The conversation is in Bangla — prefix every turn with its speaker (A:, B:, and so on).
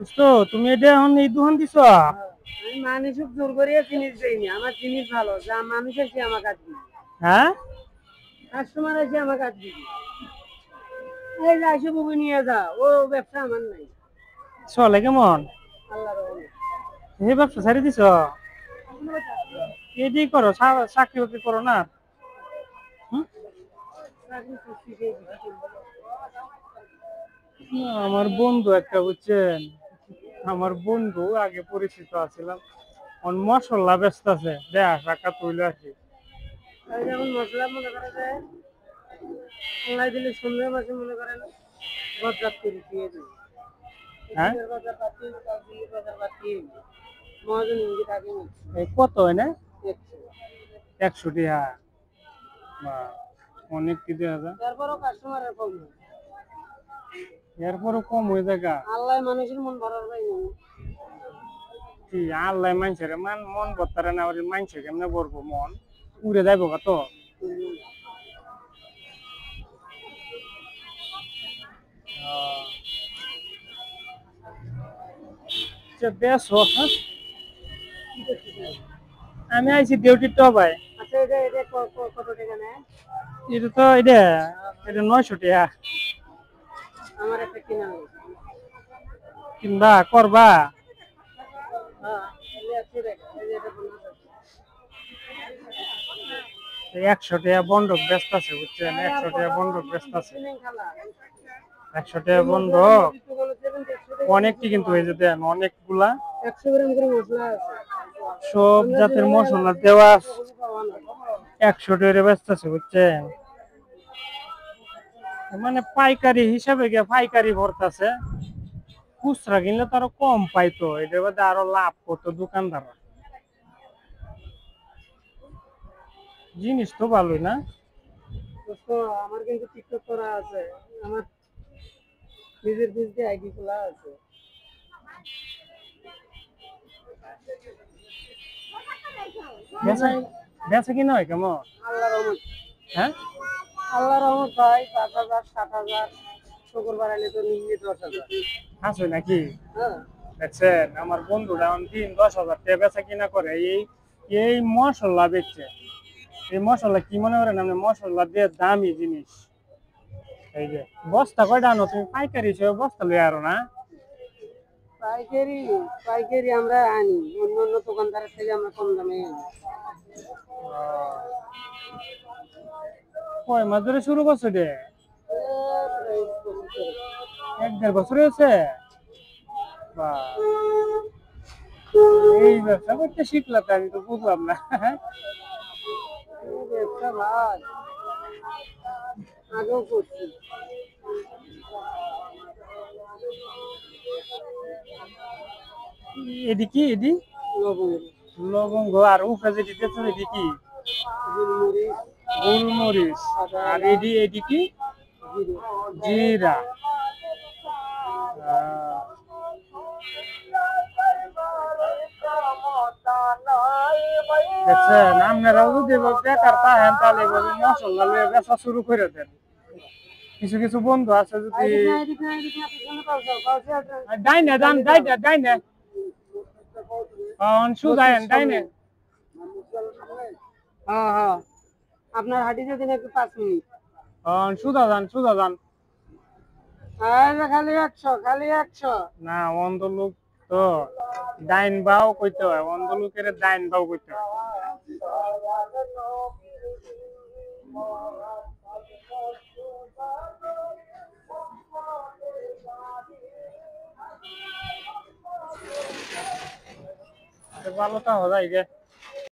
A: বুঝছো তুমি এটা এখন এই দোকান দিছ?
B: আমি মানুষক জোর করিয়া জিনিস দেইনি, আমার জিনিস ভালো, যা মানুষ এসে আমার কাছে দিবি,
A: হ্যাঁ,
B: কাস্টমার এসে আমার কাছে দিবি। এই যে আসে বুবু নিয়ে যা, ও ব্যবসা আমার নাই।
A: চলে কেমন?
B: আল্লাহ রহমে।
A: এই ব্যবসা ছাড়ি দিছ? এটাই করো, চাকরি বাকরি করো না? হুম? আমার বন্ধু একটা বুঝছেন, আমার বন্ধু আগে পরিচিত আছিলাম, মশলা ব্যস্ত আছে, দেখ টাকা তুলে আসি।
B: যেমন মশলা মনে করে যে আল্লাহ দিলে সন্ধ্যে মাসে মনে করেন বরজাত করে দিয়ে দেবে।
A: হ্যাঁ,
B: বাজার পাতি বাজার পাতি মহাজন ইঙ্গিত আগে
A: এই কত হয় না?
B: দেখছি।
A: 100 টাকা? বা, অনেক কি দেওয়া যায়।
B: তারপরও কাস্টমারের কম নেই।
A: এরপরও কম হয়ে যায় গা।
B: আল্লাহ মানুষের মন ভরার পাই না।
A: কি আল্লাহ মানুষের মন ভরতারে না, মানুষে কেমনে ভরবো মন? উড়ে যাইব কত? বেশ হোক, হ্যাঁ? আমি আইছি ডিউটির তো ভাই।
B: আচ্ছা, এটা এটা কত টাকা নেয়?
A: এটা তো এটা 900 টাকা।
B: আমার একটা কিনা হয়েছে।
A: কিনবা করবা?
B: হ্যাঁ, এই 100 টাকা, এই যে এটা 50 টাকা।
A: 100 টাকা বন্ধক ব্যস্ত আছে বুঝছেন, 100 টাকা বন্ধক ব্যস্ত আছে।
B: কিনেন খালা।
A: 100 টাকা বন্ধক
B: তো বলে দেবেন 100 টাকা।
A: অনেকটি কিন্তু হয়েছে, দেন অনেকগুলা
B: 100 গ্রাম করে মশলা আছে।
A: সব জাতের মশলা দেওয়া আছে। 100 টাকা ব্যস্ত আছে বুঝছেন, মানে পাইকারি হিসাবে গিয়ে পাইকারি ভরতাছে। খুচরা কিনলে তো আরো কম পাইতো, এটার মধ্যে আরো লাভ করতো দোকানদার। জিনিস তো ভালোই না?
B: দোস্ত, আমার কিন্তু টিকটক করা আছে, আমার নিজের ফেসবুকে আইডি খোলা আছে।
A: বেচা বেচা কিনা হয় কেমন?
B: আল্লাহ রহমত।
A: হ্যাঁ,
B: আল্লাহ রহমত ভাই, 5,000 7,000, শুকুর বাড়াইলে তো নিম্নে 10,000।
A: আছে নাকি?
B: হ্যাঁ,
A: দেখছেন আমার বন্ধুরা এখন 10,000 টাকা বেচা কিনা করে এই এই মশলা বেচছে। এই মশলা কি মনে করেন আপনি, মশলা দিয়ে দামি জিনিস। এই যে বস্তা কয়টা আনো তুমি? পাইকারি হিসেবে বস্তা লই আরো না?
B: পাইকারি পাইকারি আমরা আনি, অন্য অন্য দোকানদারের থেকে আমরা কম দামে আনি।
A: কয় মাস ধরে শুরু করছো রে?
B: এই বছর ধরে।
A: 1-1.5 বছর হয়েছে? বা, এই ব্যবসা করতে শিখলাম তো, আমি তো বুঝলাম না।
B: এই ব্যবসা ভাই আগেও করছি।
A: এডি কি এডি?
B: লবঙ্গ,
A: লবঙ্গ, আর উপরে যেটি দিতেছেন এডি কি?
B: গোলমরিচ,
A: গোলমরিচ।
B: আদা,
A: আর
B: এলাচ,
A: এডি কি?
B: জিরে।
A: জিরা। দেখছেন আপনারাও যদি বেকার থাকেন তাহলে এভাবে মশলা নিয়ে বেচা শুরু করে দেন। কিছু কিছু বন্ধু আছে যদি
B: আইডিক না, আইডিক না, আইডিক না, পিছনে পালসার, পালসার আছে।
A: ডাইনে যান, ডাইনে সুদায়েন ডাইনে।
B: হ্যাঁ হ্যাঁ, আপনার হাঁটি যদি একটু 5 মিনিট।
A: সুদা যান।
B: আরে খালি 100, খালি 100।
A: না, অন্ধ লোক তো ডাইন বাও কইতে হয়, অন্ধ লোকের ডাইন বাও কইতে হয়। ভালো তা হয়ে যায়।